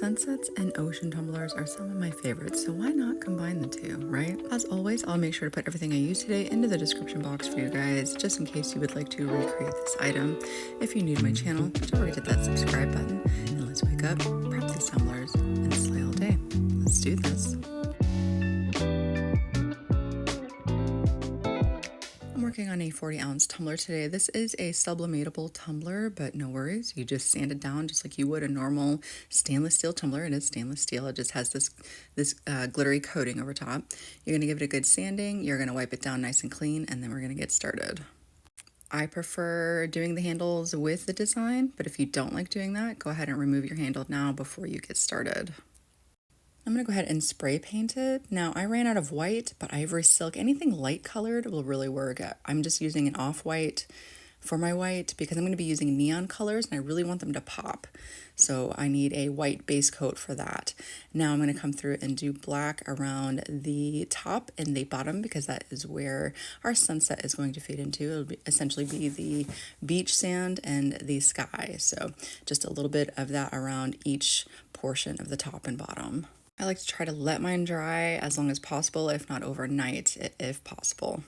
Sunsets and ocean tumblers are some of my favorites, so why not combine the two, right? As always, I'll make sure to put everything I use today into the description box for you guys, just in case you would like to recreate this item. If you're new to my channel, don't forget to hit that subscribe button, and let's wake up, prep these tumblers, and slay all day. Let's do this. Working on a 40-ounce tumbler today. This is a sublimatable tumbler, but no worries. You just sand it down just like you would a normal stainless steel tumbler. It is stainless steel. It just has this glittery coating over top. You're going to give it a good sanding. You're going to wipe it down nice and clean, and then we're going to get started. I prefer doing the handles with the design, but if you don't like doing that, go ahead and remove your handle now before you get started. I'm going to go ahead and spray paint it. Now, I ran out of white, but ivory silk, anything light colored will really work. I'm just using an off-white for my white because I'm going to be using neon colors and I really want them to pop. So I need a white base coat for that. Now I'm going to come through and do black around the top and the bottom because that is where our sunset is going to fade into. It'll essentially be the beach sand and the sky. So just a little bit of that around each portion of the top and bottom. I like to try to let mine dry as long as possible, if not overnight, if possible.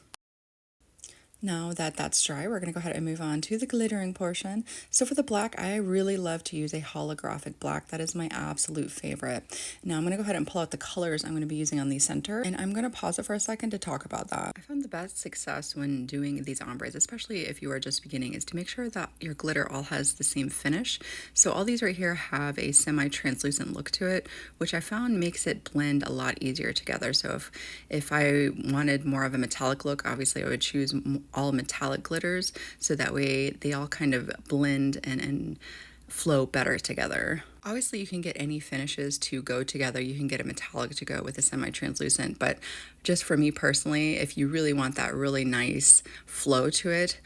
Now that that's dry, we're going to go ahead and move on to the glittering portion. So for the black, I really love to use a holographic black. That is my absolute favorite. Now I'm going to go ahead and pull out the colors I'm going to be using on the center, and I'm going to pause it for a second to talk about that. I found the best success when doing these ombres, especially if you are just beginning, is to make sure that your glitter all has the same finish. So all these right here have a semi-translucent look to it, which I found makes it blend a lot easier together. So if I wanted more of a metallic look, obviously I would choose all metallic glitters, so that way they all kind of blend and flow better together. Obviously you can get any finishes to go together. You can get a metallic to go with a semi-translucent, but just for me personally, if you really want that really nice flow to it,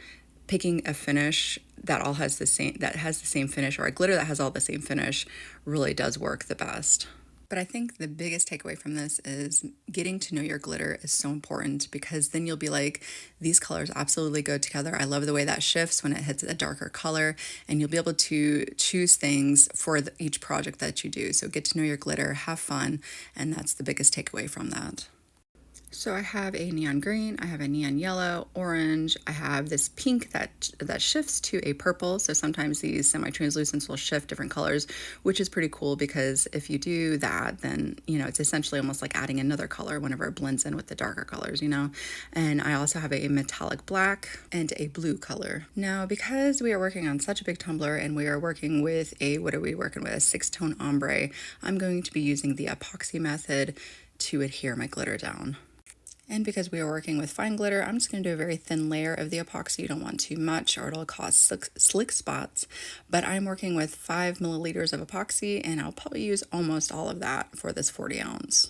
picking a finish that has the same finish, or a glitter that has all the same finish, really does work the best. But I think the biggest takeaway from this is getting to know your glitter is so important, because then you'll be like, these colors absolutely go together. I love the way that shifts when it hits a darker color, and you'll be able to choose things for each project that you do. So get to know your glitter, have fun, and that's the biggest takeaway from that. So I have a neon green, I have a neon yellow, orange, I have this pink that shifts to a purple. So sometimes these semi-translucents will shift different colors, which is pretty cool, because if you do that, then, it's essentially almost like adding another color whenever it blends in with the darker colors, And I also have a metallic black and a blue color. Now, because we are working on such a big tumbler and we are working with a 6-tone ombre, I'm going to be using the epoxy method to adhere my glitter down. And because we are working with fine glitter, I'm just going to do a very thin layer of the epoxy. You don't want too much or it'll cause slick spots. But I'm working with 5 milliliters of epoxy, and I'll probably use almost all of that for this 40 ounce.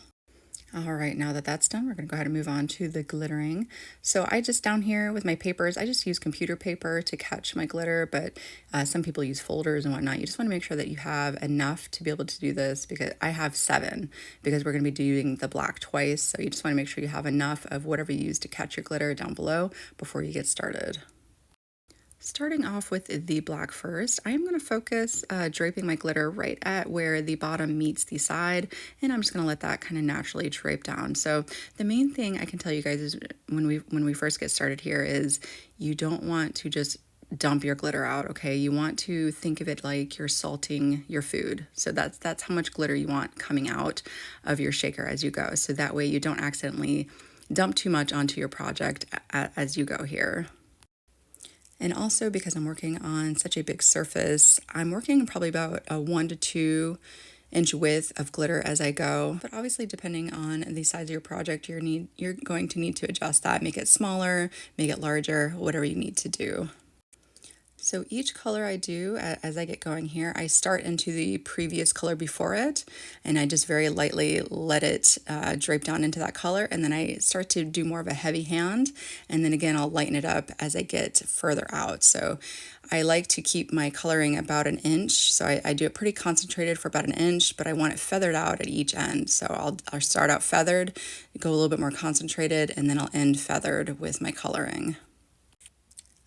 All right, now that that's done, we're going to go ahead and move on to the glittering. So I just, down here with my papers, I just use computer paper to catch my glitter, but some people use folders and whatnot. You just want to make sure that you have enough to be able to do this, because I have 7, because we're going to be doing the black twice. So you just want to make sure you have enough of whatever you use to catch your glitter down below before you get started. Starting off with the black first, I am going to focus draping my glitter right at where the bottom meets the side, and I'm just going to let that kind of naturally drape down. So the main thing I can tell you guys is when we first get started here is you don't want to just dump your glitter out, okay? You want to think of it like you're salting your food. So that's how much glitter you want coming out of your shaker as you go. So that way you don't accidentally dump too much onto your project as you go here. And also, because I'm working on such a big surface, I'm working probably about a 1 to 2 inch width of glitter as I go. But obviously, depending on the size of your project, you're going to need to adjust that, make it smaller, make it larger, whatever you need to do. So each color I do, as I get going here, I start into the previous color before it, and I just very lightly let it drape down into that color, and then I start to do more of a heavy hand, and then again I'll lighten it up as I get further out. So I like to keep my coloring about 1 inch, so I do it pretty concentrated for about 1 inch, but I want it feathered out at each end. So I'll start out feathered, go a little bit more concentrated, and then I'll end feathered with my coloring.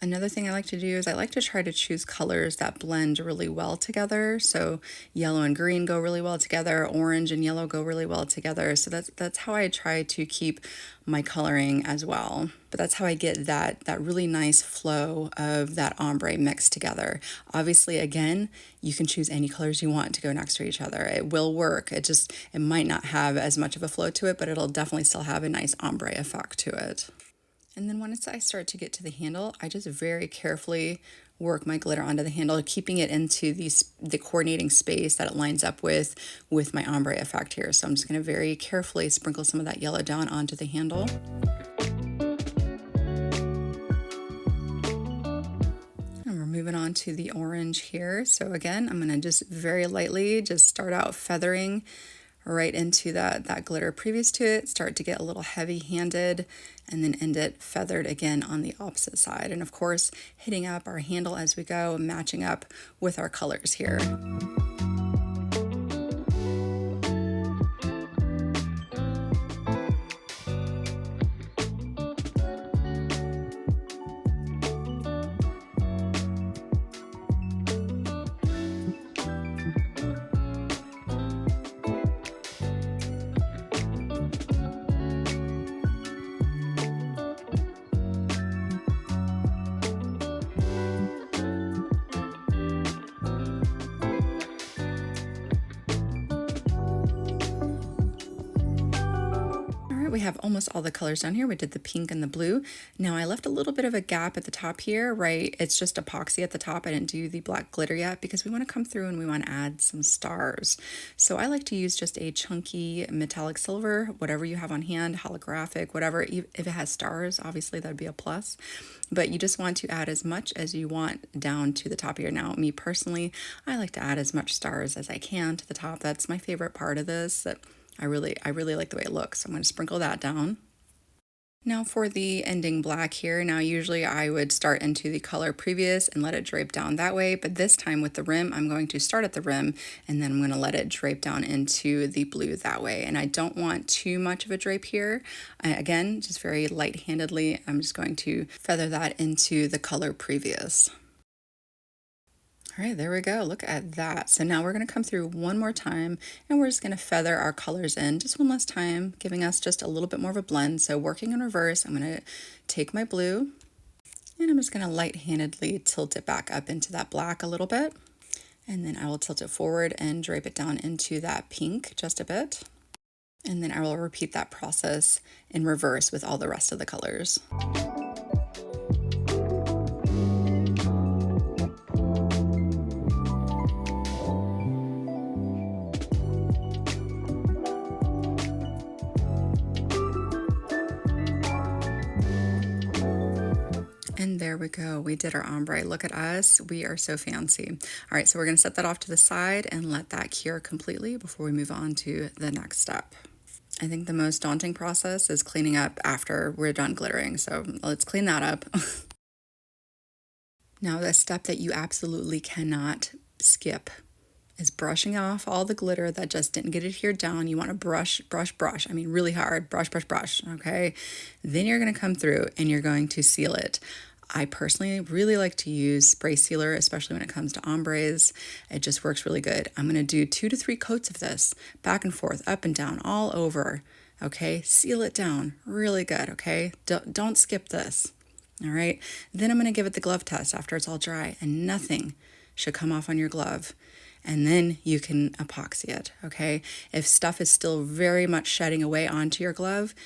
Another thing I like to do is I like to try to choose colors that blend really well together. So yellow and green go really well together, orange and yellow go really well together. So that's how I try to keep my coloring as well. But that's how I get that really nice flow of that ombre mixed together. Obviously, again, you can choose any colors you want to go next to each other. It will work. It might not have as much of a flow to it, but it'll definitely still have a nice ombre effect to it. And then once I start to get to the handle, I just very carefully work my glitter onto the handle, keeping it into the coordinating space that it lines up with my ombre effect here. So I'm just going to very carefully sprinkle some of that yellow down onto the handle. And we're moving on to the orange here. So again, I'm going to just very lightly just start out feathering right into that glitter previous to it, start to get a little heavy-handed, and then end it feathered again on the opposite side. And of course, hitting up our handle as we go, matching up with our colors here. We have almost all the colors down here. We did the pink and the blue. Now I left a little bit of a gap at the top here, right? It's just epoxy at the top. I didn't do the black glitter yet because we want to come through and we want to add some stars. So I like to use just a chunky metallic silver, whatever you have on hand, holographic, whatever. If it has stars, obviously that'd be a plus. But you just want to add as much as you want down to the top here. Now, me personally, I like to add as much stars as I can to the top. That's my favorite part of this. I really like the way it looks. So I'm going to sprinkle that down. Now for the ending black here, now usually I would start into the color previous and let it drape down that way, but this time with the rim, I'm going to start at the rim and then I'm going to let it drape down into the blue that way. And I don't want too much of a drape here. Again, just very light-handedly, I'm just going to feather that into the color previous. All right, there we go. Look at that. So now we're going to come through one more time and we're just going to feather our colors in just one last time, giving us just a little bit more of a blend. So working in reverse, I'm going to take my blue and I'm just going to light-handedly tilt it back up into that black a little bit. And then I will tilt it forward and drape it down into that pink just a bit. And then I will repeat that process in reverse with all the rest of the colors. And there we go. We did our ombre. Look at us. We are so fancy. All right, so we're going to set that off to the side and let that cure completely before we move on to the next step. I think the most daunting process is cleaning up after we're done glittering. So let's clean that up. Now, the step that you absolutely cannot skip is brushing off all the glitter that just didn't get adhered down. You want to brush, brush, brush. I mean, really hard. Brush, brush, brush. Okay. Then you're going to come through and you're going to seal it. I personally really like to use spray sealer, especially when it comes to ombres. It just works really good. I'm going to do 2 to 3 coats of this back and forth, up and down, all over. Okay. Seal it down really good. Okay. Don't skip this. All right. Then I'm going to give it the glove test after it's all dry and nothing should come off on your glove. And then you can epoxy it, okay? If stuff is still very much shedding away onto your glove,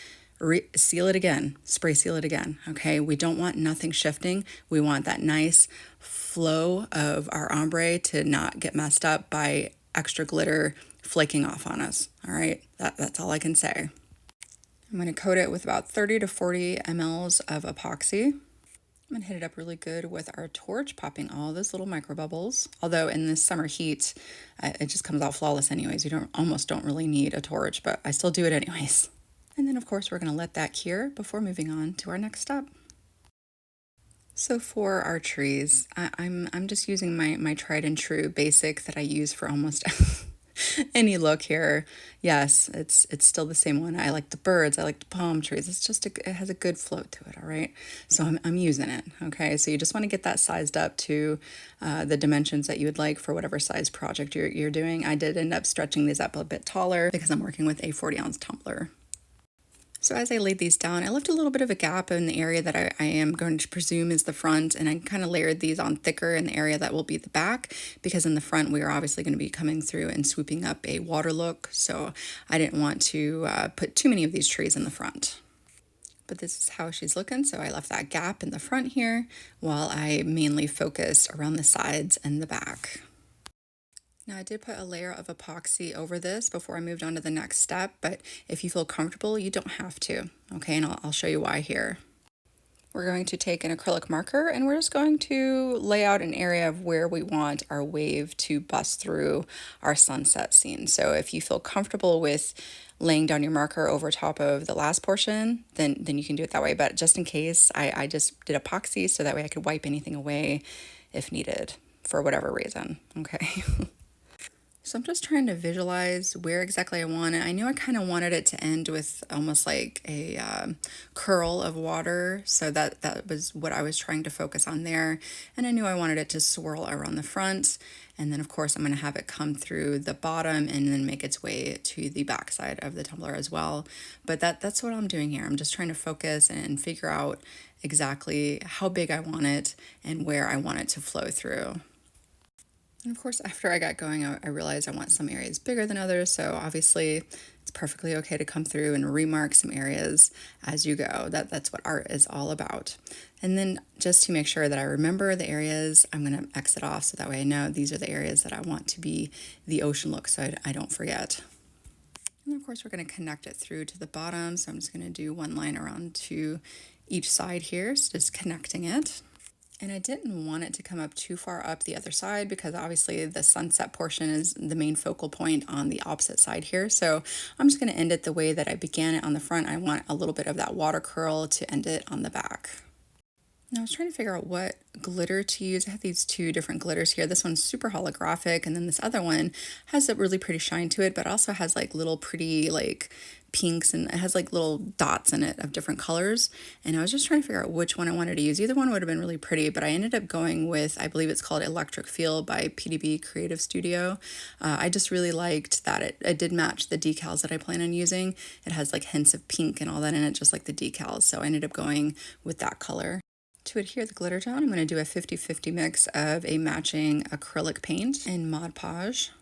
seal it again, spray seal it again, okay? We don't want nothing shifting. We want that nice flow of our ombre to not get messed up by extra glitter flaking off on us, all right? That's all I can say. I'm going to coat it with about 30 to 40 mLs of epoxy. I'm going to hit it up really good with our torch, popping all those little micro bubbles. Although in this summer heat, it just comes out flawless anyways. You almost don't really need a torch, but I still do it anyways. And then of course we're going to let that cure before moving on to our next step. So for our trees, I'm just using my tried and true basic that I use for almost any look here. Yes, it's still the same one. I like the birds, I like the palm trees. It's just it has a good float to it, all right? So I'm using it, okay? So you just want to get that sized up to the dimensions that you would like for whatever size project you're doing. I did end up stretching these up a bit taller because I'm working with a 40-ounce tumbler. So as I laid these down, I left a little bit of a gap in the area that I am going to presume is the front, and I kind of layered these on thicker in the area that will be the back, because in the front we are obviously going to be coming through and swooping up a water look, so I didn't want to put too many of these trees in the front. But this is how she's looking, so I left that gap in the front here while I mainly focused around the sides and the back. Now I did put a layer of epoxy over this before I moved on to the next step, but if you feel comfortable, you don't have to, okay? And I'll show you why here. We're going to take an acrylic marker and we're just going to lay out an area of where we want our wave to bust through our sunset scene. So if you feel comfortable with laying down your marker over top of the last portion, then you can do it that way. But just in case, I just did epoxy so that way I could wipe anything away if needed for whatever reason, okay? So I'm just trying to visualize where exactly I want it. I knew I kind of wanted it to end with almost like a curl of water. So that was what I was trying to focus on there. And I knew I wanted it to swirl around the front. And then of course I'm going to have it come through the bottom and then make its way to the back side of the tumbler as well. But that's what I'm doing here. I'm just trying to focus and figure out exactly how big I want it and where I want it to flow through. And of course, after I got going, I realized I want some areas bigger than others, so obviously it's perfectly okay to come through and remark some areas as you go. That's what art is all about. And then just to make sure that I remember the areas, I'm going to exit off so that way I know these are the areas that I want to be the ocean look so I don't forget. And of course, we're going to connect it through to the bottom, so I'm just going to do one line around to each side here, so just connecting it. And I didn't want it to come up too far up the other side because obviously the sunset portion is the main focal point on the opposite side here. So I'm just going to end it the way that I began it on the front. I want a little bit of that water curl to end it on the back. Now I was trying to figure out what glitter to use. I have these two different glitters here. This one's super holographic, and then this other one has a really pretty shine to it, but also has like little pretty like pinks, and it has like little dots in it of different colors. And I was just trying to figure out which one I wanted to use. Either one would have been really pretty, but I ended up going with, I believe it's called Electric Feel by PDB Creative Studio. I just really liked that it did match the decals that I plan on using. It has like hints of pink and all that in it, just like the decals. So I ended up going with that color. To adhere the glitter down, I'm going to do a 50-50 mix of a matching acrylic paint and Mod Podge.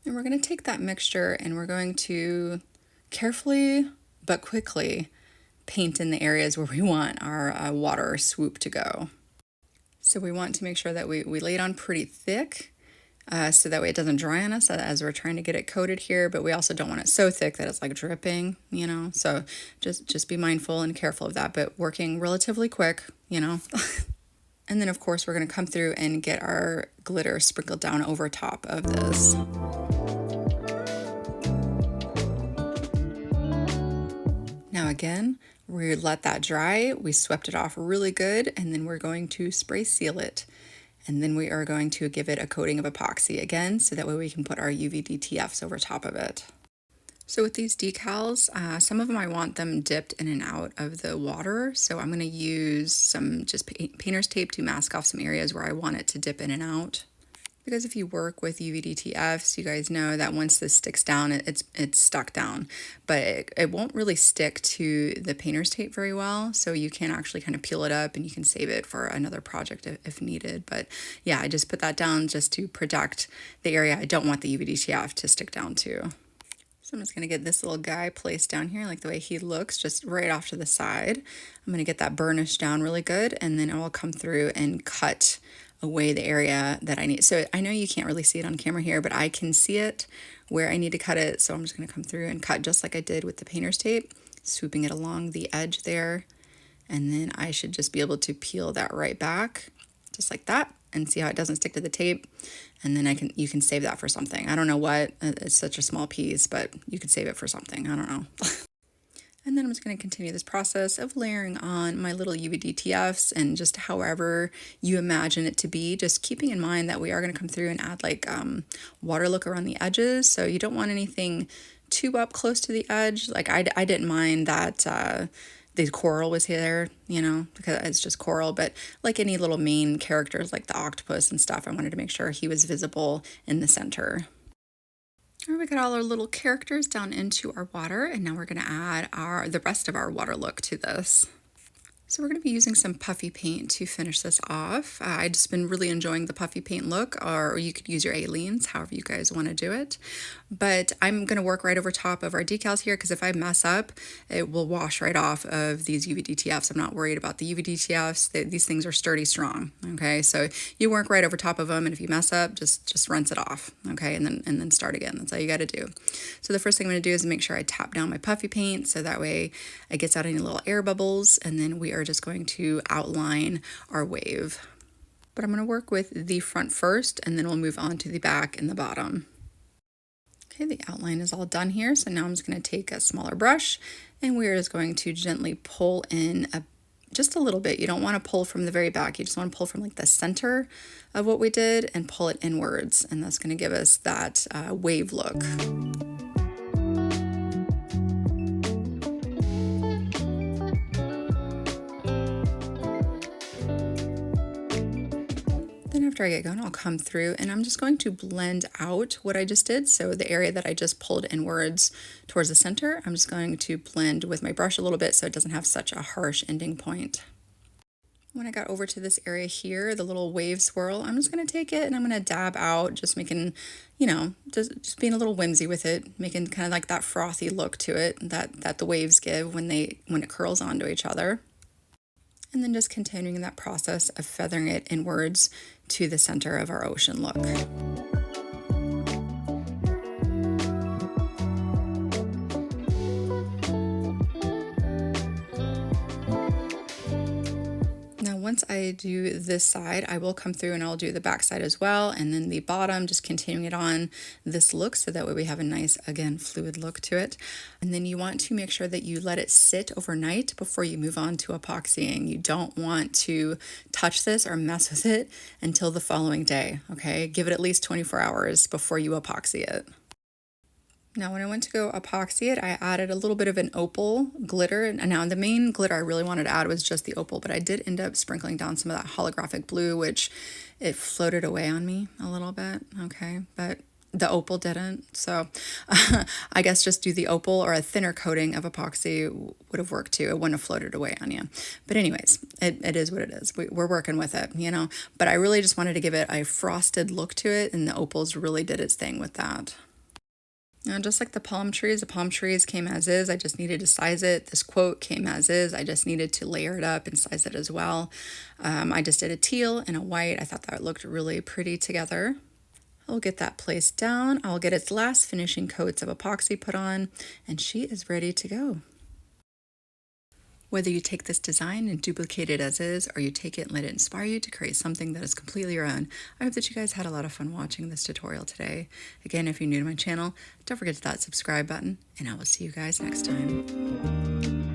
And we're going to take that mixture and we're going to carefully but quickly paint in the areas where we want our water swoop to go. So we want to make sure that we lay it on pretty thick so that way it doesn't dry on us as we're trying to get it coated here, but we also don't want it so thick that it's like dripping, you know, so just be mindful and careful of that, but working relatively quick, you know. And then of course we're going to come through and get our glitter sprinkled down over top of this. Now again, we let that dry, we swept it off really good, and then we're going to spray seal it. And then we are going to give it a coating of epoxy again, so that way we can put our UV DTFs over top of it. So with these decals, some of them I want them dipped in and out of the water. So I'm going to use some just painter's tape to mask off some areas where I want it to dip in and out. Because if you work with UV DTFs, you guys know that once this sticks down, it's stuck down. But it won't really stick to the painter's tape very well, so you can actually kind of peel it up and you can save it for another project if needed. But yeah, I just put that down just to protect the area I don't want the UV DTF to stick down to. So I'm just going to get this little guy placed down here, like the way he looks, just right off to the side. I'm going to get that burnish down really good, and then I will come through and cut away the area that I need. So I know you can't really see it on camera here, but I can see it where I need to cut it. So I'm just going to come through and cut just like I did with the painter's tape, swooping it along the edge there. And then I should just be able to peel that right back, just like that, and see how it doesn't stick to the tape. And then you can save that for something. I don't know what, it's such a small piece, but you could save it for something. I don't know. And then I'm just going to continue this process of layering on my little UV and just however you imagine it to be, just keeping in mind that we are going to come through and add like water look around the edges. So you don't want anything too up close to the edge. Like I didn't mind that the coral was here, you know, because it's just coral, but like any little main characters like the octopus and stuff, I wanted to make sure he was visible in the center. All right, we got all our little characters down into our water, and now we're going to add the rest of our water look to this. So we're going to be using some puffy paint to finish this off. I've just been really enjoying the puffy paint look, or you could use your aliens, however you guys want to do it. But I'm going to work right over top of our decals here because if I mess up, it will wash right off of these UV I'm not worried about the UV These things are sturdy, strong. Okay, so you work right over top of them, and if you mess up, just rinse it off. Okay, and then start again. That's all you got to do. So the first thing I'm going to do is make sure I tap down my puffy paint so that way it gets out any little air bubbles, and then we are just going to outline our wave. But I'm going to work with the front first, and then we'll move on to the back and the bottom. Okay, the outline is all done here, so now I'm just going to take a smaller brush, and we're just going to gently pull in just a little bit. You don't want to pull from the very back, you just want to pull from like the center of what we did and pull it inwards, and that's going to give us that wave look. After I get going, I'll come through and I'm just going to blend out what I just did. So the area that I just pulled inwards towards the center, I'm just going to blend with my brush a little bit so it doesn't have such a harsh ending point. When I got over to this area here, the little wave swirl, I'm just going to take it and I'm going to dab out, just making, you know, just being a little whimsy with it, making kind of like that frothy look to it that the waves give when it curls onto each other. And then just continuing that process of feathering it inwards to the center of our ocean look. Once I do this side, I will come through and I'll do the back side as well, and then the bottom, just continuing it on this look so that way we have a nice, again, fluid look to it. And then you want to make sure that you let it sit overnight before you move on to epoxying. You don't want to touch this or mess with it until the following day, okay? Give it at least 24 hours before you epoxy it. Now when I went to go epoxy it, I added a little bit of an opal glitter. And now the main glitter I really wanted to add was just the opal, but I did end up sprinkling down some of that holographic blue, which it floated away on me a little bit, okay? But the opal didn't, so I guess just do the opal or a thinner coating of epoxy would have worked too. It wouldn't have floated away on you. But anyways, it is what it is. We're working with it, you know? But I really just wanted to give it a frosted look to it, and the opals really did its thing with that. Now, just like the palm trees came as is. I just needed to size it. This quote came as is. I just needed to layer it up and size it as well. I just did a teal and a white. I thought that looked really pretty together. I'll get that placed down. I'll get its last finishing coats of epoxy put on, and she is ready to go. Whether you take this design and duplicate it as is, or you take it and let it inspire you to create something that is completely your own, I hope that you guys had a lot of fun watching this tutorial today. Again, if you're new to my channel, don't forget to hit that subscribe button, and I will see you guys next time.